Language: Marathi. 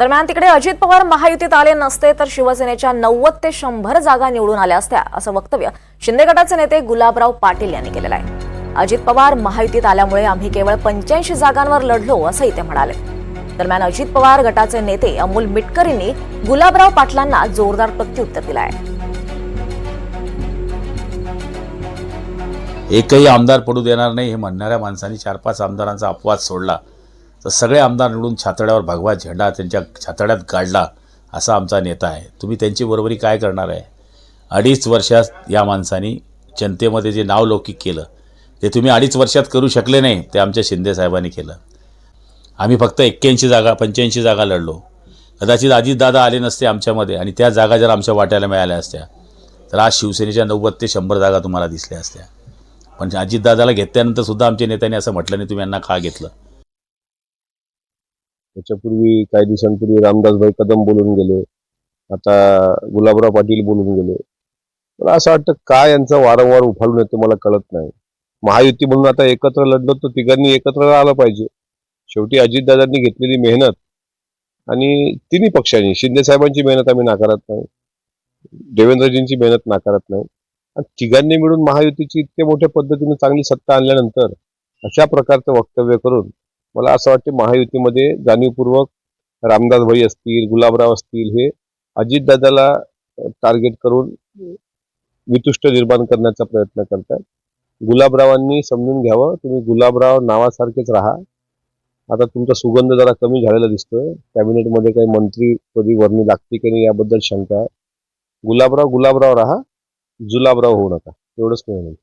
दरम्यान तिकडे अजित पवार महायुतीत आले नसते तर शिवसेनेच्या 90 ते 100 जागा निवडून आल्या असत्या असं वक्तव्य शिंदे गटाचे नेते गुलाबराव पाटील यांनी केलेलं आहे। अजित पवार महायुतीत आल्यामुळे आम्ही केवळ 85 जागांवर लढलो असंही ते म्हणाले। दरम्यान अजित पवार गटाचे नेते अमोल मिटकरींनी गुलाबराव पाटलांना जोरदार प्रत्युत्तर दिलं आहे। एकही आमदार पडू देणार नाही हे म्हणणाऱ्या माणसांनी 4-5 आमदारांचा अपवाद सोडला तर सगळे आमदार निवडून छातड्यावर भगवा झेंडा त्यांच्या छातड्यात गाडला असा आमचा नेता आहे। तुम्ही त्यांची बरोबरी काय करणार आहे? 2.5 वर्षात या माणसांनी जनतेमध्ये जे नावलौकिक केलं ते तुम्ही 2.5 वर्षात करू शकले नाही, ते आमच्या शिंदे साहेबांनी केलं। आम्ही फक्त 81 जागा 85 जागा लढलो। कदाचित अजितदादा आले नसते आमच्यामध्ये आणि त्या जागा जर आमच्या वाट्याला मिळाल्या असत्या तर आज शिवसेनेच्या 90 ते 100 जागा तुम्हाला दिसल्या असत्या। पण अजितदादाला घेतल्यानंतर सुद्धा आमच्या नेत्यांनी असं म्हटलं नाही तुम्ही यांना का घेतलं। त्याच्यापूर्वी काही दिवसांपूर्वी रामदासभाई कदम बोलून गेले, आता गुलाबराव पाटील बोलून गेले। मला असं वाटतं काय यांचं वारंवार उफाळून येतं मला कळत नाही। महायुती म्हणून आता एकत्र लढलो तर तिघांनी एकत्र आलं पाहिजे। शेवटी अजितदादांनी घेतलेली मेहनत आणि तिन्ही पक्षांनी, शिंदे साहेबांची मेहनत आम्ही नाकारत नाही, देवेंद्रजींची मेहनत नाकारत नाही, आणि तिघांनी मिळून महायुतीची इतक्या मोठ्या पद्धतीने चांगली सत्ता आणल्यानंतर अशा प्रकारचं वक्तव्य करून मला असं वाटतं महायुतीमध्ये जाणीवपूर्वक रामदासभाई असतील, गुलाबराव असतील, हे अजितदादाला टार्गेट करून वितुष्ट निर्माण करण्याचा प्रयत्न करतात। गुलाबरावांनी समजून घ्यावं, तुम्ही गुलाबराव नावासारखेच राहा। आता तुमचा सुगंध जरा कमी झालेला दिसतोय, कॅबिनेटमध्ये काही मंत्रीपदी वर्णी लागते की नाही याबद्दल शंका आहे। गुलाबराव राहा, जुलाबराव होऊ नका, एवढंच मी म्हणेन।